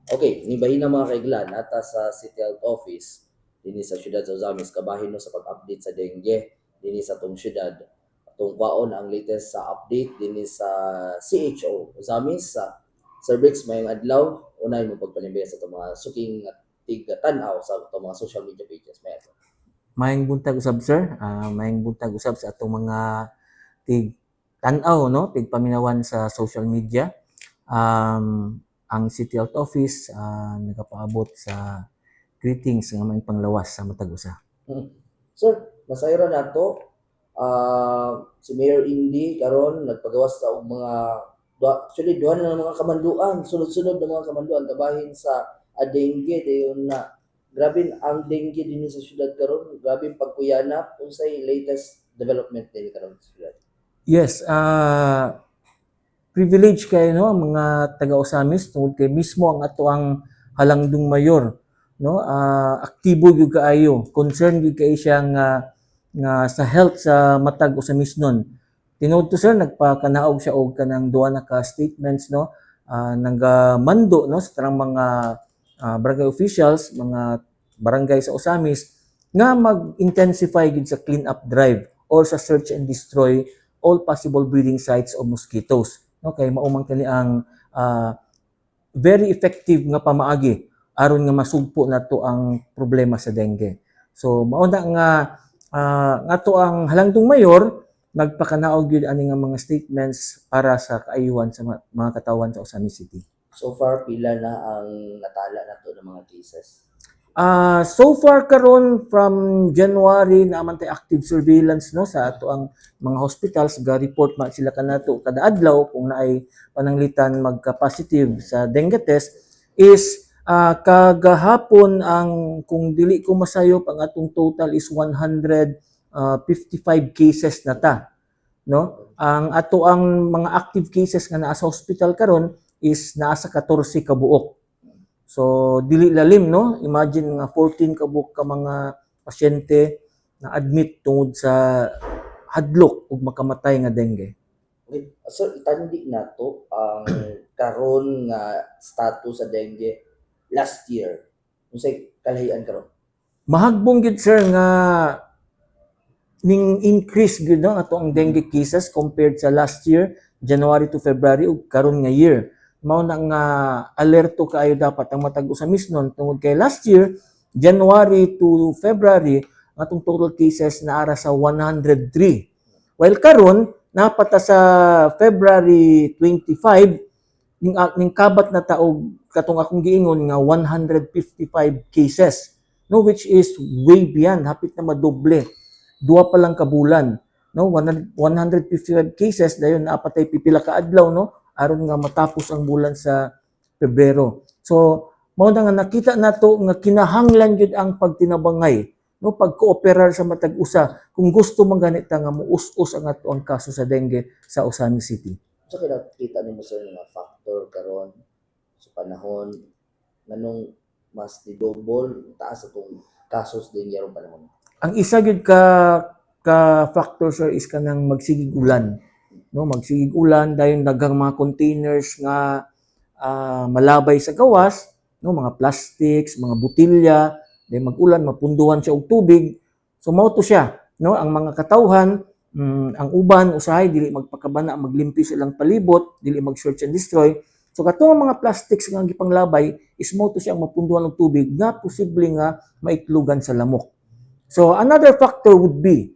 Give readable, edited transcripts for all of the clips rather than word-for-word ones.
Okay, nibahin na mga kaiglan ata sa City Health Office dinhi sa siyudad sa Ozamis kabahin no sa pag-update sa dengue dinhi sa tong siyudad. Atong kwaon ang latest sa update dinhi sa CHO Ozamis sa Sir Briggs mayong adlaw unay mo pagpanimbaya sa itong mga suking at tig-tanaw sa itong mga social media pages. May ato. Maayong buntag usab sir, maayong buntag usab sa atong mga tig tan-aw no, tig paminawan sa social media. Ang City Health Office nagapaabot sa greetings nga maayong panglawas sa matag usa. Sir, nasayro na to. Si Mayor Indy karon nagpagawas sa og mga actually duha na mga kamanduan, sunod-sunod na mga kamanduan kabahin sa dengue dayon na grabe ang dengue din sa syudad karon, grabe ang pagkuyanap unsay latest development din karon sa syudad. Yes, privilege kayo no ang mga taga-Osamis tungod kay mismo ang ato ang halangdong mayor no, aktibo gyud kaayo, concern gyud kay siya nga sa health sa matag Osamis-non. Tinuod to sir, nagpakanaog siya og kanang duha na ka statements no, nagamando no sa tanang mga barangay officials, mga barangay sa Osamis nga mag-intensify gid sa clean up drive or sa search and destroy all possible breeding sites of mosquitoes. Okay, maumang kani ang very effective nga pamaagi aron nga masugpo nato ang problema sa dengue. So mao na nga ato ang halangdong mayor nagpakanaog gyud ani nga mga statements para sa kaayuhan sa mga katawan sa Osamis City. So far pila na ang natala nato ng mga cases? So far karon from January naman tay active surveillance no sa ato ang mga hospitals ga report man sila kanato kada adlaw kung naay pananglitan magka-positive sa dengue test is kagahapon ang kung dili ko masayop ang atong total is 155 cases na ta no. Ang ato ang mga active cases nga naa sa hospital karon is naa sa 14 ka buok. So dili lalim no, imagine nga 14 kabuk ka mga pasyente na admit tungod sa hadlok ug makamatay nga dengue. Okay. So itandi na to ang karon nga status sa dengue last year. Unsay kalahian karon? Mahagbong gid sir nga ning increase gid no ato ang dengue cases compared sa last year, January to February ug karon nga year. Mao na nga alerto kaayo dapat ang matag Osamis-non tungod kay last year January to February atong total cases na ara sa 103. While karon napata sa February 25 ning kabat na taog katong akong giingon nga 155 cases no, which is way beyond, hapit na madoble. Duwa pa lang kabulan no, 155 cases dayon naapatay pipila ka adlaw no aron nga matapos ang bulan sa Pebrero. So mao na nga nakita nato nga kinahanglan gyud ang pagtinabangay no, pagkooperar sa matag usa kung gusto man ganita nga muus-us ang ato ang kaso sa dengue sa Osamis City. So kita nimo sir nga factor karon sa panahon nganong mas di double taas atong kasos din yarong panahon. Ang isa gyud ka factor sir is kanang magsigig ulan no, magsigig ulan dayon daghang mga containers nga malabay sa gawas no, mga plastics, mga butilya, dayon mag-ulan mapunduhan siya og tubig. So mao to siya no, ang mga katawhan ang uban usahay dili magpakabana maglimpi silang palibot, dili mag search and destroy. So katong mga plastics nga gipanglabay is mao to siya ang mapunduhan og tubig nga posible nga maitlugan sa lamok. So another factor would be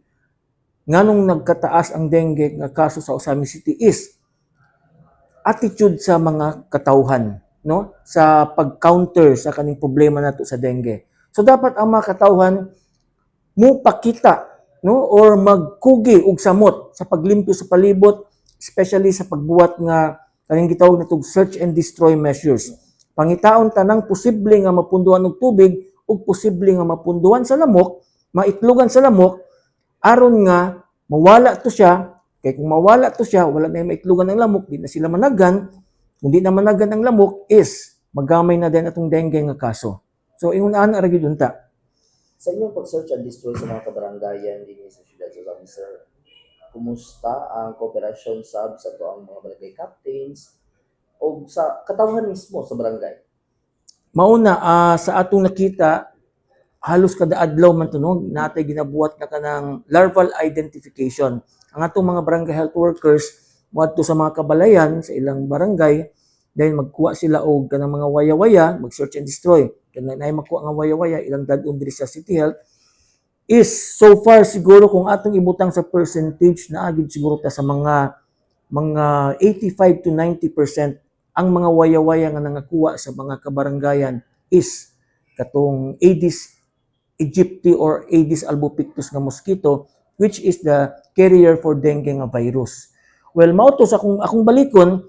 nganong nagkataas ang dengue nga kaso sa Osamis City is attitude sa mga katawhan no, sa pag-counter sa kaning problema nato sa dengue. So dapat ang mga katawhan mo pakita no or magkugi og samot sa paglimpyo sa palibot, especially sa pagbuhat nga kaning gitawag natong search and destroy measures. Pangitaon tanang posible nga mapunduhan og tubig ug posible nga mapunduhan sa lamok, maitlugan sa lamok aron nga mawala to siya. Kay kung mawala to siya, wala na maitlugan ng lamok, di na sila managan. Kung di na managan ang lamok is magamay na din atong dengue nga kaso. So ingon-ana ra gyud unta. Sa inyong pag-search and destroy sa mga kabarangayan din sa siyudad sa Osamis sir, kumusta ang kooperasyon sab sa ang mga barangay captains o sa katawhan mismo sa barangay? mauna sa atong nakita halos kada adlaw man tunog natay ginabuhat na kanang larval identification. Ang atong mga barangay health workers moadto sa mga kabalayan sa ilang barangay dahil magkuha sila og kanang mga waya-waya, mag search and destroy. Kanang naay makuha nga waya-waya ilang dadon diri sa City Health is so far siguro kung atong ibutang sa percentage na agid siguro ta sa mga 85 to 90% ang mga waya-waya nga nangakuha sa mga kabarangayan is katong Aedes aegypti or Aedes albopictus nga mosquito which is the carrier for dengue nga virus. Well, mao to sa akong balikon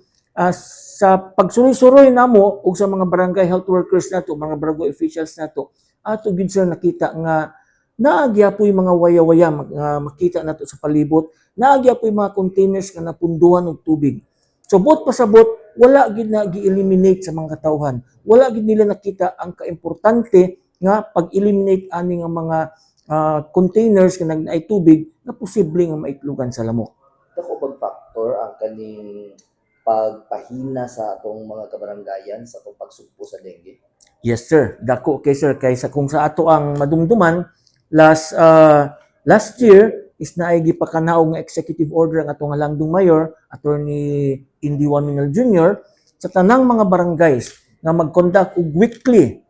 sa pagsuroy-suroy namo ug sa mga barangay health workers nato, mga barangay officials nato, ato gid sir nakita nga naagyapoy mga waya-waya makita nato sa palibot, naagyapoy mga containers nga napunduhan og tubig. So bot pasabot wala gid na gi-eliminate sa mga katawhan. Wala gid nila nakita ang kaimportante nga pag-eliminate ani nga mga containers nga nagnaay tubig na posible nga maitlugan sa lamok. Dako bang factor ang kaning pagpahina sa atong mga kabarangayan sa atong pagsugpo sa dengue? Yes sir, dako kay sir kaysa kung sa ato ang madumduman last year is naay gipakanaog nga executive order ang atong halangdong mayor Attorney Indy Waminal Jr. sa tanang mga barangays nga mag-conduct og weekly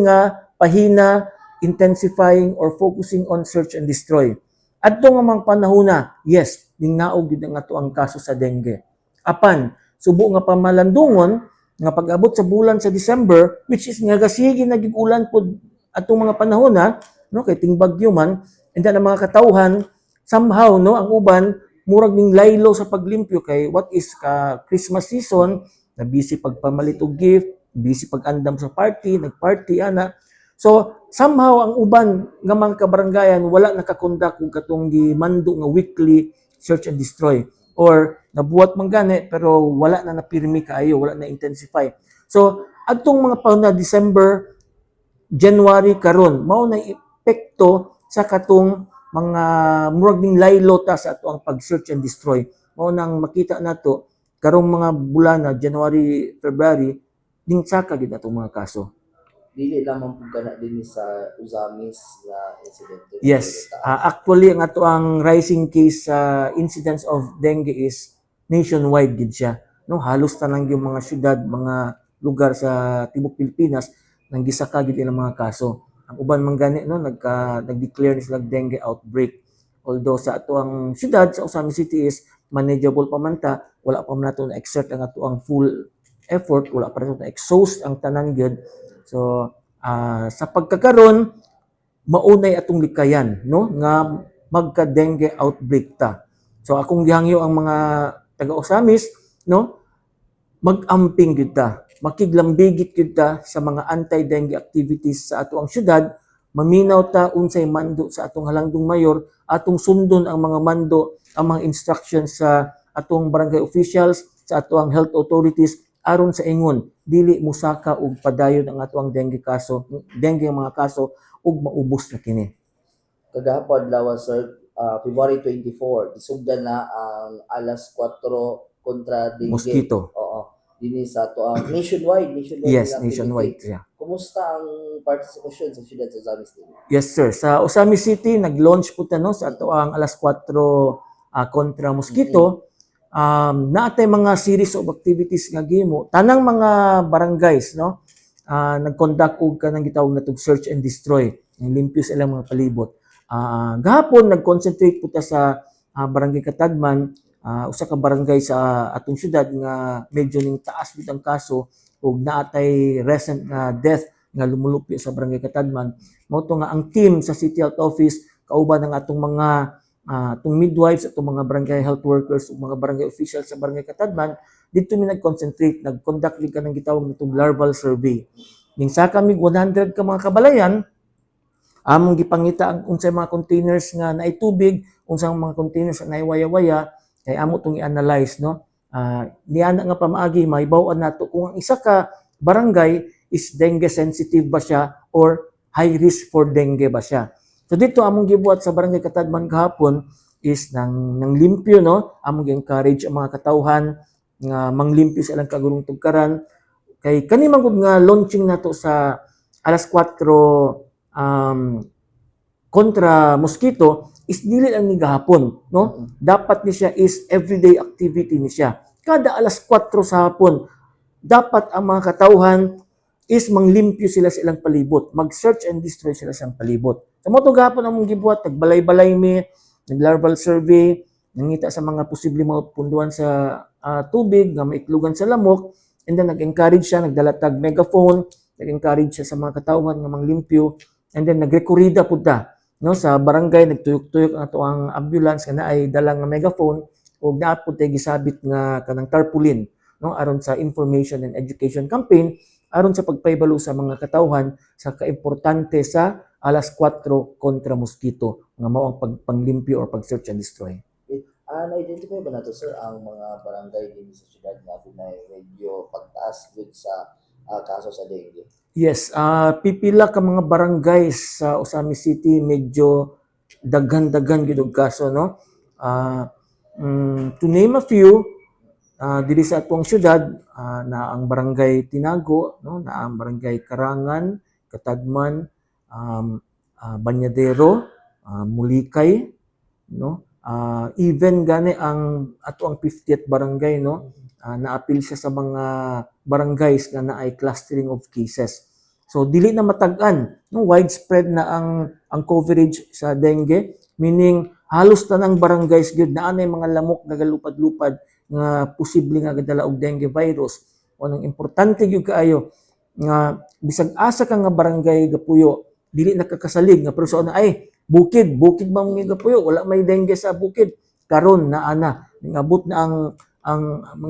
nga pahina, intensifying or focusing on search and destroy. Adto nga mga panahona, yes, ningnaog gid ang ato ang kaso sa dengue. Apan subo nga pamalandungon nga pag-abot sa bulan sa December which is nga gasigi na gig-ulan pod atong mga panahona kay ting bagyo man and then ang mga katawhan somehow ang uban murag ning laylo sa paglimpyo kay what is Christmas season na busy pagpamalit og gift, busy pag-andam sa party, nagparty ana. So somehow ang uban nga mga kabarangayan wala nakakondak og katong gimando nga weekly search and destroy or nabuhat man gani pero wala na napirmi kaayo, wala na intensify. So adtong mga panahon na December, January karon mao na epekto sa katong mga murag ning laylo ta sa ato ang pag-search and destroy. Mao nang makita nato karong mga bulan na January, February ning saka gid atong mga kaso. Dili lamang pud kana dinhi sa Uzamis nga insidente. Yes, actually ang ato ang rising case incidence of dengue is nationwide gid siya. Halos tanang yung mga syudad, mga lugar sa tibok Pilipinas nang gisaka gid ilang mga kaso. Ang uban man gani nag-declare ni sila dengue outbreak. Although sa ato ang syudad sa Osamis City is manageable pa man ta, wala pa man nato na exert ang ato ang full effort, wala pa nato na exhaust ang tanan gyud. So sa pagkakaron maunay atong likayan nga magka-dengue outbreak ta. So akong gihangyo ang mga taga Osamis mag-amping gyud ta. Makiglambigit gyud ta sa mga anti-dengue activities sa ato ang syudad. Maminaw ta unsay mando sa atong halangdong mayor, atong sundon ang mga mando, ang mga instructions sa atong barangay officials, sa ato ang health authorities aron sa ingon dili musaka og padayon ang ato ang dengue mga kaso ug maubos na kini. Kagahapon lawas sir, February 24, isugdan na ang alas 4 kontra dengue. Mosquito. Oo. Dinhi sa ato ang nationwide Yes, ang nationwide. activity. Yeah. Kumusta ang participation sa siyudad sa Osamis din? Yes sir, sa Osamis City nag-launch po ta sa ato ang alas 4 kontra mosquito. Naatay mga series of activities nga gihimo. Tanang mga barangays nag-conduct og kanang gitawag natong search and destroy. Ang limpyo sa ilang mga palibot. Gahapon nag-concentrate po ta sa Barangay Katadman, usa ka barangay sa atong syudad nga medyo ning taas bit ang kaso ug naatay recent nga death nga lumulupyo sa Barangay Katadman. Mao to nga ang team sa City Health Office kauban ng atong mga atong midwives, atong mga barangay health workers ug mga barangay officials sa Barangay Katadman dito mi nag-concentrate, nag-conduct ka ng gitawag nitong larval survey. Ning sa kami 100 ka mga kabalayan among gipangita ang unsay mga containers nga naay tubig, unsang mga containers nga naay waya-waya kay amo tong i-analyze niana nga pamaagi mahibaw-an nato kung ang isa ka barangay is dengue sensitive ba siya or high risk for dengue ba siya. So dito among gibuhat sa Barangay Katadman kahapon is nang limpyo among gi-encourage ang mga katawhan nga manglimpyo sa ilang kagurong tugkaran Kay kani man gud nga launching nato sa alas 4 kontra mosquito is dili lang ni gahapon, no? Dapat ni siya is everyday activity ni siya. Kada alas 4 sa hapon, dapat ang mga katawhan is manglimpyo sila sa ilang palibot, mag-search and destroy sila sa ilang palibot. Sa mo to gahapon among gibuhat, nagbalay-balay mi, nag-larval survey, nangita sa mga posibleng mapunduan sa tubig nga maitlugan sa lamok, and then nag-encourage siya, nagdalatag megaphone, nag-encourage siya sa mga katawhan nga manglimpyo, and then nagrekorida pud ta, no, sa barangay, nagtuyok-tuyok ato ang ambulance nga naay dalang nga megaphone ug naa pud tay gisabit nga kanang tarpaulin, no, aron sa information and education campaign aron sa pagpahibalo sa mga katawhan sa kaimportante sa alas 4 kontra mosquito nga mao ang panglimpyo or pag-search and destroy. Na-identify ba nato sir ang mga barangay din sa syudad nga pinay medyo pagtaas gud sa kaso sa dengue? Yes, pipila ka mga barangay sa Osami City medyo daghan-daghan gid og kaso, no. To name a few, diri sa atong syudad, na ang barangay Tinago, no, na ang barangay Karangan, Katagman, Banyadero, Mulikay, no. Even gani ang ato ang 50th barangay, no, naapil siya sa mga barangays nga naay clustering of cases. So dili na matag-an, no, widespread na ang coverage sa dengue, meaning halos tanang barangays gyud naa nay mga lamok nagalupad-lupad nga posible nga gadala og dengue virus. O nang importante gyud kaayo nga bisag asa ka nga barangay gapuyo dili nakakasalig nga pero na ay bukid man nga gapuyo wala may dengue sa bukid karon naa na ningabot na ang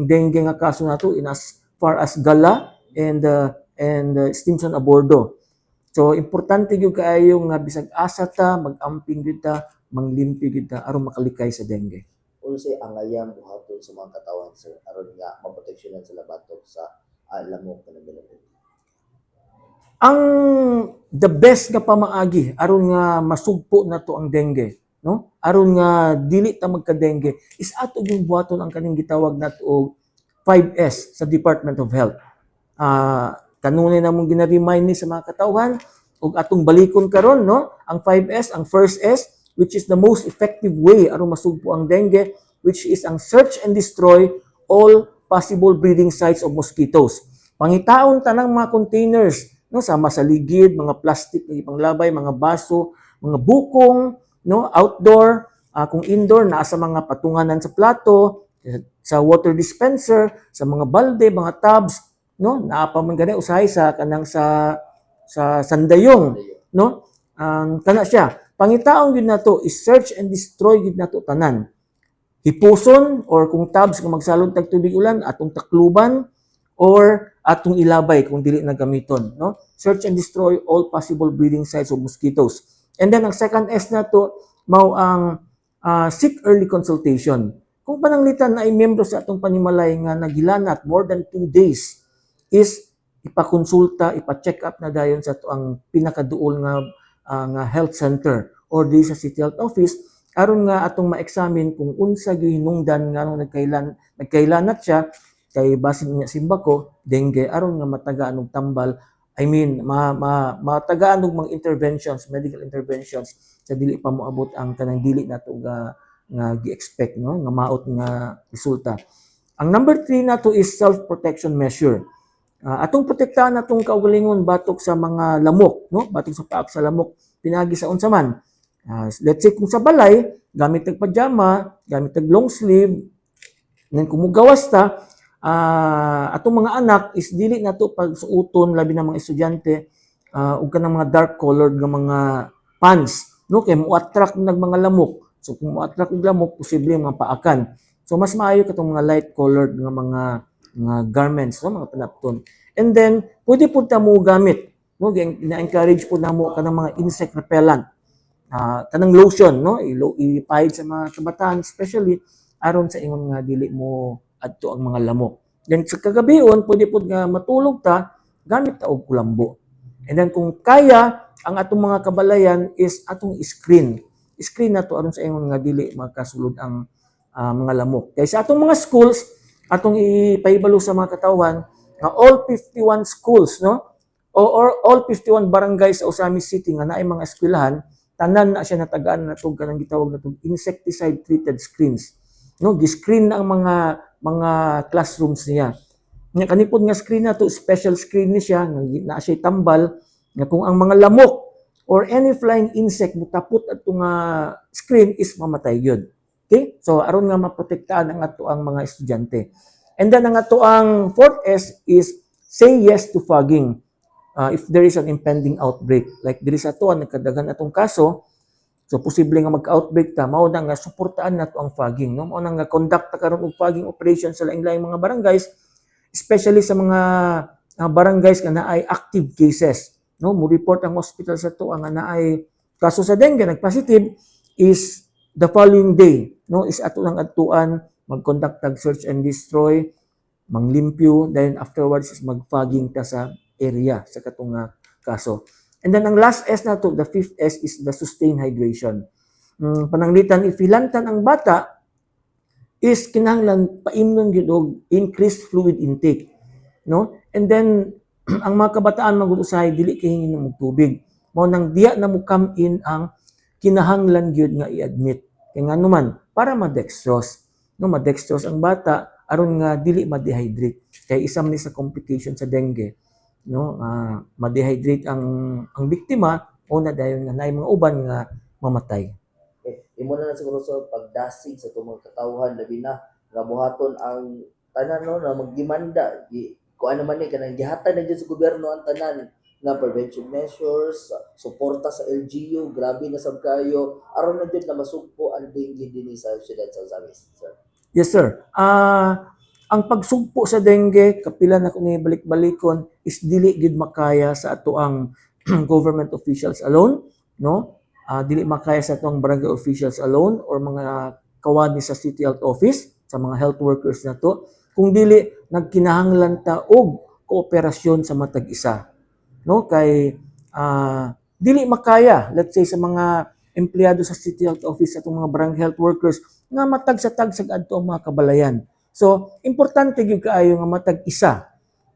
dengue nga kaso nato in as far as Gala and Stinson Abordo. So importante gyud kaayo nga bisag asa ta mag-amping gyud ta manglimpyo gyud ta aron makalikay sa dengue. Unsay angayam buhaton sa mga katawan sir aron nga maproteksyonan sila batok sa lamok nga nagdala. Ang the best nga pamaagi aron nga masugpo nato ang dengue, no? Aron nga dili ta magka-dengue is ato gyud buhaton ang kaning gitawag nato og 5S sa Department of Health. Kanunay namong gina-remind ni sa mga katawhan ug atong balikon karon, no? Ang 5S, ang first S, which is the most effective way aron masugpo ang dengue, which is ang search and destroy all possible breeding sites of mosquitoes. Pangitaon tanang mga containers, no, sama sa ligid, mga plastic na ipanglabay, mga baso, mga bukong, no, outdoor, kung indoor naa sa mga patunganan sa plato, sa water dispenser, sa mga balde, mga tubs, no, naa pa man gani usahay sa kanang sa sandayong, no. Kana siya. Pangitaon gyud nato is search and destroy gyud nato tanan. Hipuson or kung tabs kung magsalod tag tubig ulan atong takluban or atong ilabay kung dili na gamiton, no? Search and destroy all possible breeding sites of mosquitoes. And then ang second S nato mao ang seek early consultation. Kung pananglitan na ay membro sa atong panimalay nga naghilanat more than 2 days is ipakonsulta, ipa-check up na dayon sa ato ang pinakaduol nga health center or di sa city health office aron nga atong ma-examine kung unsa gyud hinungdan nga nagkailanat siya kay basin niya simba ko dengue aron nga matagaan og tambal, I mean matagaan og mga interventions, medical interventions sa dili pa moabot ang kanang dili nato nga gi-expect, no, nga maot nga resulta. Ang number 3 nato is self protection measure. Atong protektahan natong kaugalingon batok sa mga lamok, no? Batok sa paak sa lamok pinagi sa unsa man. Let's say kung sa balay, gamit tag pajama, gamit tag long sleeve, then kung mugawas ta, atong mga anak is dili nato pagsuoton labi na mga estudyante ug kanang mga dark colored nga mga pants, no? Kay mo attract nag mga lamok. So kung mo attract og lamok, posible mga paakan. So mas maayo katong mga light colored nga mga garments, no, mga panapton. And then pwede pud ta mo gamit, no, na-encourage pud namo kanang mga insect repellent, kanang lotion, no, ipahid sa mga kabataan especially aron sa ingon nga dili mo adto ang mga lamok. Then sa kagabion pwede pud nga matulog ta gamit ta og kulambo. And then kung kaya ang atong mga kabalayan is atong screen nato aron sa ingon nga dili makasulod ang mga lamok. Kay sa atong mga schools atong ipahibalo sa mga katawhan nga all 51 schools, no? Or all 51 barangays sa Osamis City nga naay mga eskwelahan, tanan na siya natagaan na tug kanang gitawag na tug insecticide treated screens. No, gi-screen na ang mga classrooms niya. Nga kanipod nga screen na to, special screen ni siya nga na siya tambal nga kung ang mga lamok or any flying insect mutapot ato nga screen is mamatay gyud. Okay? So aron nga maprotektahan ang ato ang mga estudyante. And then ang ato ang fourth S is say yes to fogging. If there is an impending outbreak. Like diri sa ato nagkadagan atong kaso, so posible nga mag-outbreak ta, mao na nga suportaan nato ang fogging, no? Mao na nga conduct ta karon og fogging operation sa laing-laing mga barangays, especially sa mga barangays nga naay active cases, no? Mo report ang hospital sa ato nga naay kaso sa dengue nag-positive is the following day, no? Is ato lang adtuan mag-conduct tag search and destroy, manglimpyo, then afterwards is mag-fogging ta sa area sa katong kaso. And then ang last S na to, the fifth S is the sustained hydration. Pananglitan, ifilantan ang bata is kinahanglan paimnon gyud og increased fluid intake, no? And then ang mga kabataan mag-usahay dili kay hingin ng tubig. Mao nang diya na mo come in ang kinahanglan gyud nga i-admit. Kay ngano man para ma-dextrose, no? Ma-dextrose ang bata aron nga dili ma-dehydrate. Kay isam ni sa complication sa dengue, no? Ma-dehydrate ang biktima o na dayon nga naay mga uban nga mamatay. Imo na siguro sa pagdasig sa tumang katawhan labi na nga buhaton ang tanan no na magdemanda kung ano man ni kanang gihatag na gyud sa gobyerno ang tanan nga prevention measures, suporta sa LGU, grabe na sab kayo aron na gyud na masugpo ang dengue dinhi sa siyudad sa Osamis, sir. Yes, sir. Ang pagsugpo sa dengue, kapila na kung balik-balikon, is dili gid makaya sa ato ang government officials alone, no? Dili makaya sa atong barangay officials alone or mga kawani sa city health office, sa mga health workers na to, kung dili nagkinahanglan ta og kooperasyon sa matag isa, no? Kay dili makaya, let's say sa mga empleyado sa city health office, sa atong mga barangay health workers nga matag sa adto ang mga kabalayan. So importante gyud kaayo nga matag isa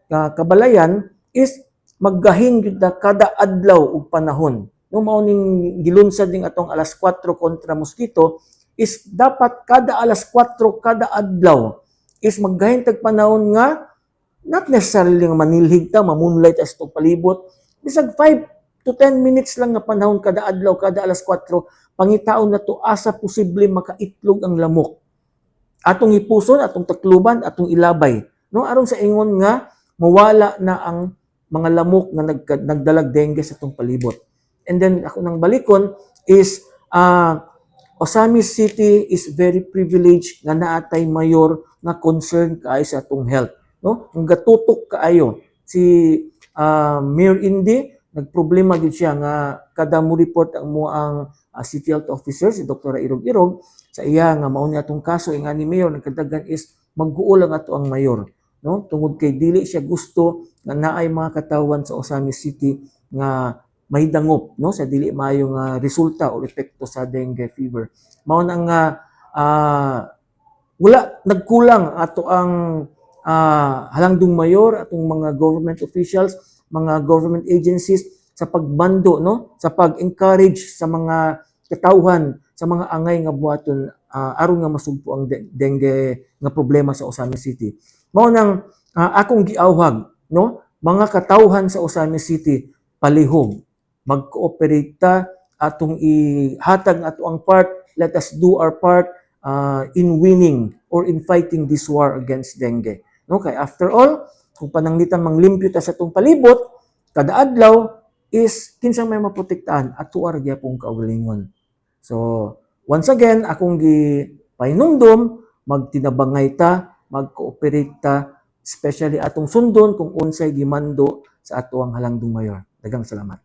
kabalayan is maggahin gyud kada adlaw og panahon. No, mao ning gilunsad ning atong alas 4 kontra mosquito is dapat kada alas 4 kada adlaw is maggahin tag panahon nga not necessarily nga manilhig ta, mamoonlight as to palibot. Bisag 5 to 10 minutes lang nga panahon kada adlaw, kada alas 4, pangitaon na to asa posible makaitlog ang lamok. Atong ipuson, atong takluban, atong ilabay. No, aron sa ingon nga mawala na ang mga lamok nga nagdalag dengue sa atong palibot. And then ako nang balikon is Osamis City is very privileged nga naatay mayor nga concerned kaayo sa atong health, no? Ang gatutok kaayo si Mayor Indy, nagproblema gyud siya nga kada mo report ang mo ang city health officer si Dr. Irog-Irog sa iya nga mao ni atong kaso nga ni mayor nagkadagan is magguol lang ato ang mayor, no? Tungod kay dili siya gusto nga naay mga katawan sa Osamis City nga mahidangop, no, sa dili maayo nga resulta o epekto sa dengue fever. Mao nang wala nagkulang ato ang halangdong mayor, atong mga government officials, mga government agencies sa pagbando, no, sa pag-encourage sa mga katawhan sa mga angay nga buhaton aron nga masugpo ang dengue nga problema sa Osamis City. Mao nang akong giawhag, no, mga katawhan sa Osamis City palihog mag-cooperate ta atong ihatag ato ang part. Let us do our part in winning or in fighting this war against dengue. No, kay after all, kung pananglitan manglimpyo ta sa atong palibot kada adlaw is kinsang may maprotektahan ato ra gyapon kaugalingon. So once again akong gipahinumdom magtinabangay ta, mag-cooperate ta, especially atong sundon kung unsay gimando sa ato ang halangdong mayor. Daghang salamat.